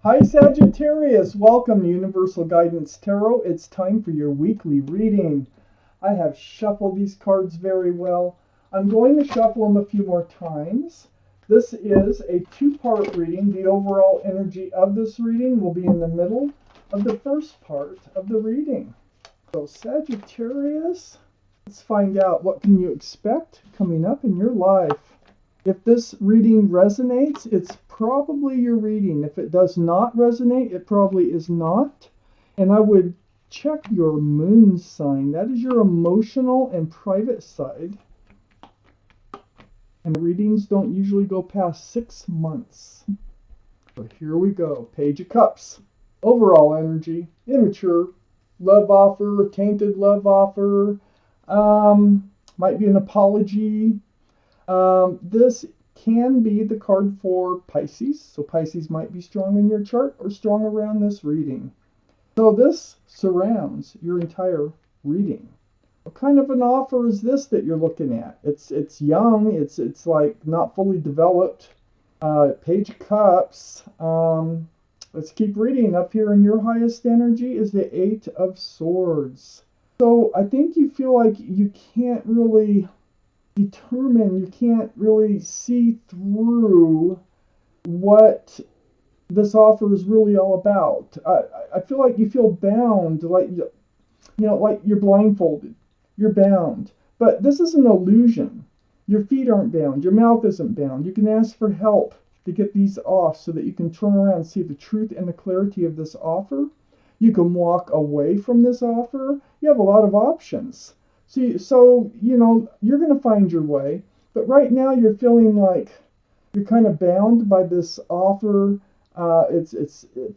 Hi Sagittarius, welcome to Universal Guidance Tarot. It's time for your weekly reading. I have shuffled these cards very well. I'm going to shuffle them a few more times. This is a two-part reading. The overall energy of this reading will be in the middle of the first part of the reading. So Sagittarius, let's find out what can you expect coming up in your life. If this reading resonates, it's probably your reading. If it does not resonate, it probably is not. And I would check your moon sign. That is your emotional and private side. And readings don't usually go past 6 months. So here we go. Page of Cups. Overall energy, immature, love offer, tainted love offer, might be an apology. This can be the card for Pisces, so Pisces might be strong in your chart or strong around this reading. So this surrounds your entire reading. What kind of an offer is this that you're looking at? It's young, it's like not fully developed. Page of Cups. Let's keep reading. Up here in your highest energy is the Eight of Swords. So I think you feel like you can't really determine, you can't really see through what this offer is really all about. I feel like you feel bound, like like you're blindfolded, you're bound. But this is an illusion. Your feet aren't bound, your mouth isn't bound. You can ask for help to get these off so that you can turn around and see the truth and the clarity of this offer. You can walk away from this offer. You have a lot of options. So you're going to find your way. But right now you're feeling like you're kind of bound by this offer. It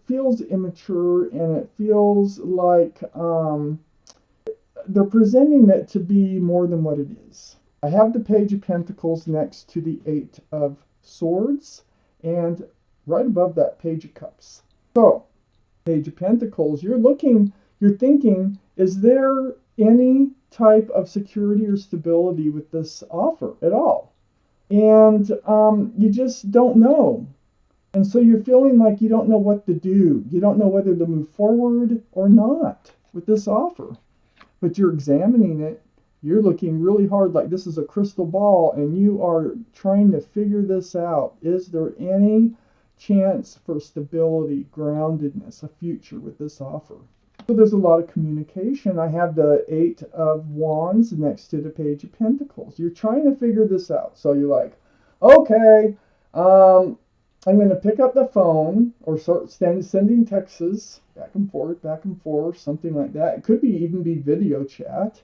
feels immature, and it feels like they're presenting it to be more than what it is. I have the Page of Pentacles next to the Eight of Swords, and right above that, Page of Cups. So, Page of Pentacles, you're thinking, is there any type of security or stability with this offer at all? And you just don't know. And so you're feeling like you don't know what to do. You don't know whether to move forward or not with this offer. But you're examining it. You're looking really hard, like this is a crystal ball, and you are trying to figure this out. Is there any chance for stability, groundedness, a future with this offer? So there's a lot of communication. I have the Eight of Wands next to the Page of Pentacles. You're trying to figure this out. So you're like, okay, I'm going to pick up the phone or start sending texts back and forth, something like that. It could even be video chat.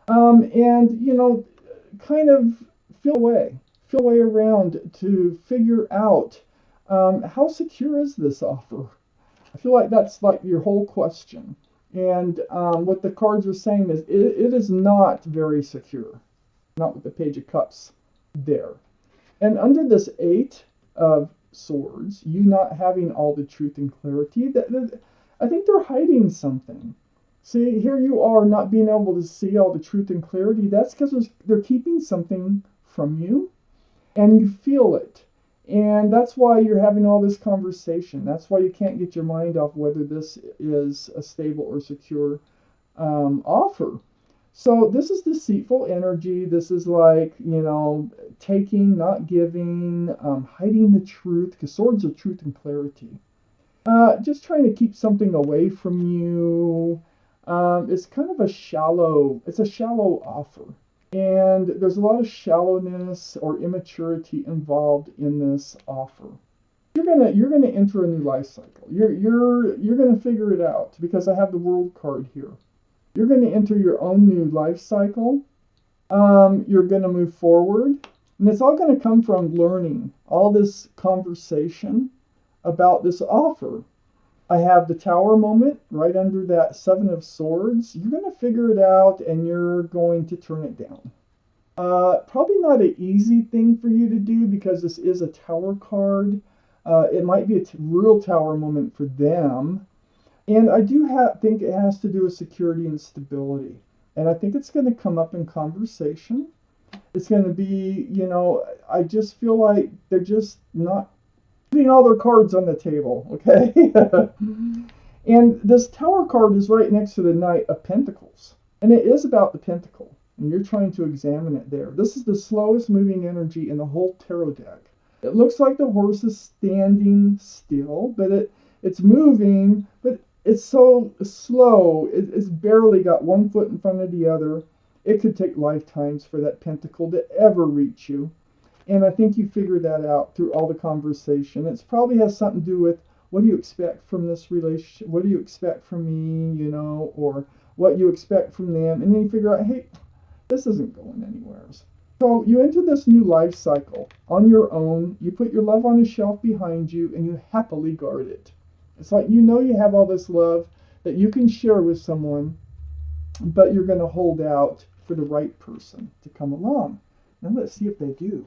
And kind of feel a way around to figure out how secure is this offer. I feel like that's like your whole question. And what the cards are saying is it is not very secure. Not with the Page of Cups there. And under this Eight of Swords, you not having all the truth and clarity, I think they're hiding something. See, here you are not being able to see all the truth and clarity. That's because they're keeping something from you, and you feel it. And that's why you're having all this conversation. That's why you can't get your mind off whether this is a stable or secure offer. So this is deceitful energy. This is like, taking, not giving, hiding the truth, because swords are truth and clarity. Just trying to keep something away from you. It's kind of a shallow offer. And there's a lot of shallowness or immaturity involved in this offer. You're gonna enter a new life cycle. You're gonna figure it out, because I have the World card here. You're gonna enter your own new life cycle. You're gonna move forward, and it's all gonna come from learning all this conversation about this offer. I have the Tower moment right under that Seven of Swords. You're going to figure it out, and you're going to turn it down. Probably not an easy thing for you to do, because this is a Tower card. It might be a real Tower moment for them. And I do think it has to do with security and stability. And I think it's going to come up in conversation. It's going to be, I just feel like they're just not putting all their cards on the table, okay? And this Tower card is right next to the Knight of Pentacles. And it is about the pentacle. And you're trying to examine it there. This is the slowest moving energy in the whole tarot deck. It looks like the horse is standing still, but it's moving, but it's so slow. It's barely got one foot in front of the other. It could take lifetimes for that pentacle to ever reach you. And I think you figured that out through all the conversation. It probably has something to do with, what do you expect from this relationship? What do you expect from me, or what you expect from them? And then you figure out, hey, this isn't going anywhere. So you enter this new life cycle on your own. You put your love on a shelf behind you and you happily guard it. It's like you have all this love that you can share with someone, but you're going to hold out for the right person to come along. Now let's see if they do.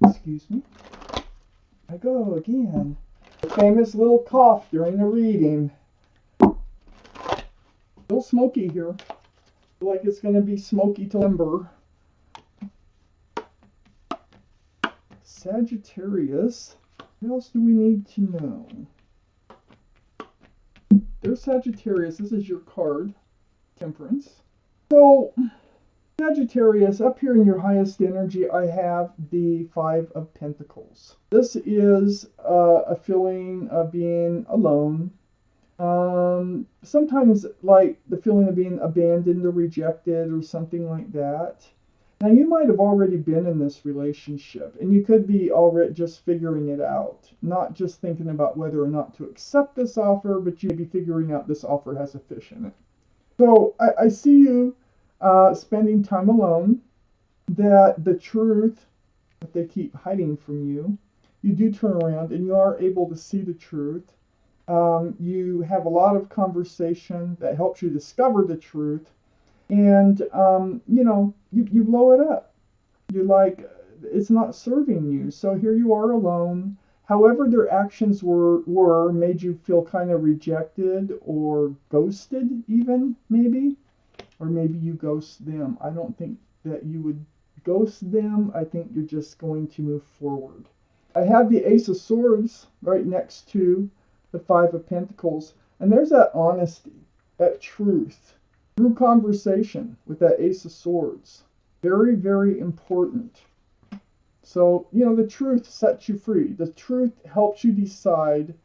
Excuse me. I go again. The famous little cough during the reading. A little smoky here. Feel like it's going to be smoky till December. Sagittarius. What else do we need to know? There's Sagittarius. This is your card. Temperance. So, Sagittarius, up here in your highest energy, I have the Five of Pentacles. This is a feeling of being alone. Sometimes like the feeling of being abandoned or rejected or something like that. Now you might have already been in this relationship and you could be already just figuring it out, not just thinking about whether or not to accept this offer, but you may be figuring out this offer has a fish in it. So I see you spending time alone, that the truth that they keep hiding from you, you do turn around and you are able to see the truth. You have a lot of conversation that helps you discover the truth, and you blow it up. You're like, it's not serving you. So here you are alone. However their actions were made you feel kind of rejected or ghosted even, maybe. Or maybe you ghost them. I don't think that you would ghost them. I think you're just going to move forward. I have the Ace of Swords right next to the Five of Pentacles. And there's that honesty, that truth, through conversation with that Ace of Swords. Very, very important. So, the truth sets you free. The truth helps you decide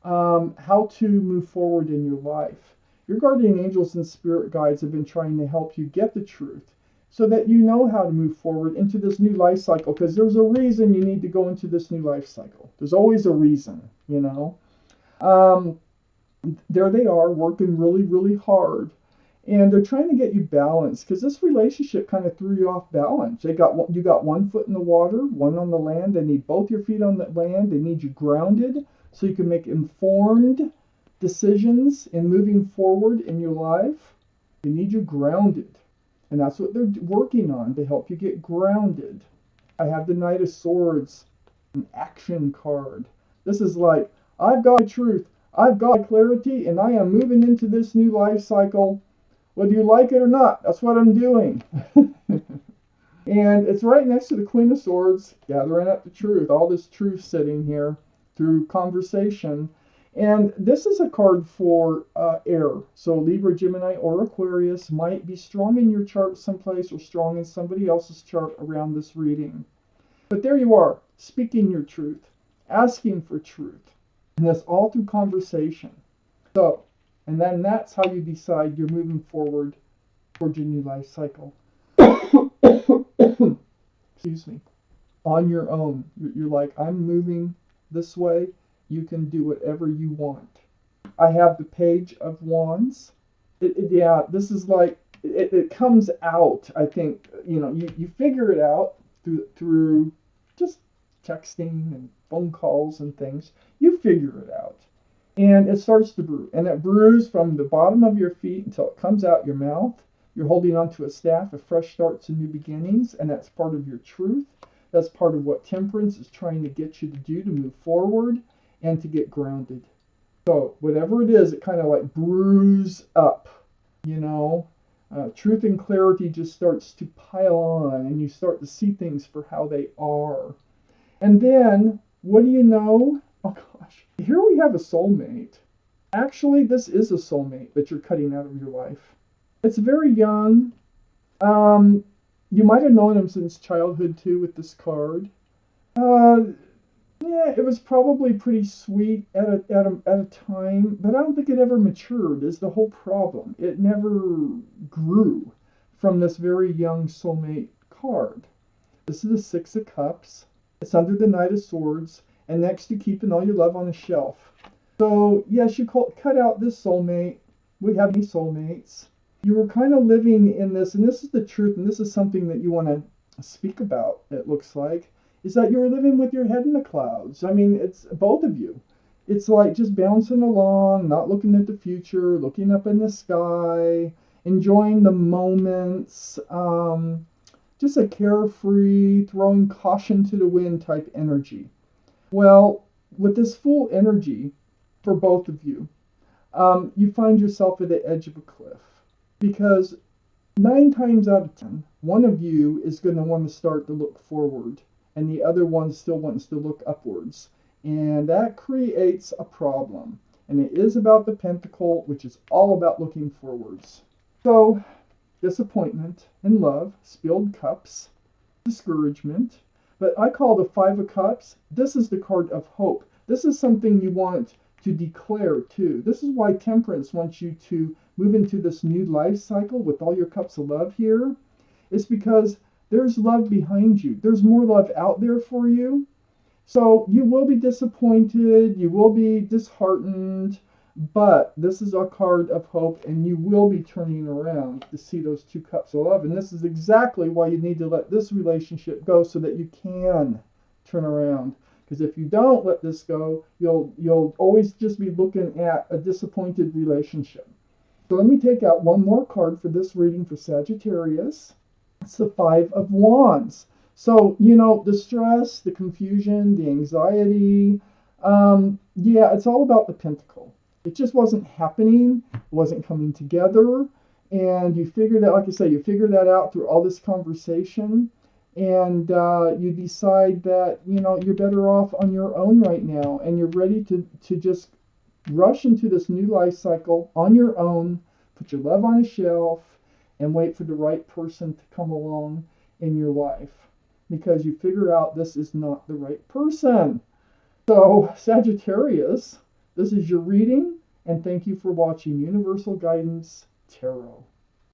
how to move forward in your life. Your guardian angels and spirit guides have been trying to help you get the truth so that you know how to move forward into this new life cycle, because there's a reason you need to go into this new life cycle. There's always a reason, There they are working really, really hard, and they're trying to get you balanced, because this relationship kind of threw you off balance. You got 1 foot in the water, one on the land. They need both your feet on the land. They need you grounded so you can make informed decisions in moving forward in your life. They need you grounded, and that's what they're working on, to help you get grounded. I have the Knight of Swords, an action card. This is like, I've got the truth, I've got clarity, and I am moving into this new life cycle, whether you like it or not. That's what I'm doing. And it's right next to the Queen of Swords, gathering up the truth, all this truth sitting here through conversation. And this is a card for air. So Libra, Gemini, or Aquarius might be strong in your chart someplace or strong in somebody else's chart around this reading. But there you are, speaking your truth, asking for truth. And that's all through conversation. So, and then that's how you decide you're moving forward towards your new life cycle. Excuse me. On your own. You're like, I'm moving this way. You can do whatever you want. I have the Page of Wands. This is like, it comes out, I think, you figure it out through just texting and phone calls and things. You figure it out. And it starts to brew. And it brews from the bottom of your feet until it comes out your mouth. You're holding onto a staff of fresh starts and new beginnings, and that's part of your truth. That's part of what Temperance is trying to get you to do to move forward and to get grounded. So whatever it is, it kind of like brews up, truth and clarity just starts to pile on, and you start to see things for how they are. And then, what do you know? Oh gosh, here we have a soulmate. Actually, this is a soulmate that you're cutting out of your life. It's very young. Um, you might have known him since childhood too with this card. Uh, yeah, it was probably pretty sweet at a time, but I don't think it ever matured, is the whole problem. It never grew from this very young soulmate card. This is the Six of Cups. It's under the Knight of Swords, and next to keeping all your love on a shelf. So, yes, you cut out this soulmate. We have many soulmates. You were kind of living in this, and this is the truth, and this is something that you want to speak about, it looks like, is that you were living with your head in the clouds. I mean, it's both of you. It's like just bouncing along, not looking at the future, looking up in the sky, enjoying the moments. Just a carefree, throwing caution to the wind type energy. Well, with this full energy for both of you, you find yourself at the edge of a cliff because 9 times out of 10, one of you is going to want to start to look forward and the other one still wants to look upwards. And that creates a problem. And it is about the pentacle, which is all about looking forwards. So, disappointment in love, spilled cups, discouragement. But I call the Five of Cups, this is the card of hope. This is something you want to declare too. This is why Temperance wants you to move into this new life cycle with all your cups of love here. It's because there's love behind you. There's more love out there for you. So you will be disappointed, you will be disheartened, but this is a card of hope, and you will be turning around to see those 2 cups of love. And this is exactly why you need to let this relationship go so that you can turn around. Because if you don't let this go, you'll always just be looking at a disappointed relationship. So let me take out one more card for this reading for Sagittarius. It's the Five of Wands. So, the stress, the confusion, the anxiety, yeah, it's all about the pentacle. It just wasn't happening, it wasn't coming together. And you figure that, like I say, you figure that out through all this conversation. And you decide that, you're better off on your own right now. And you're ready to just rush into this new life cycle on your own, put your love on a shelf, and wait for the right person to come along in your life. Because you figure out this is not the right person. So, Sagittarius, this is your reading, and thank you for watching Universal Guidance Tarot.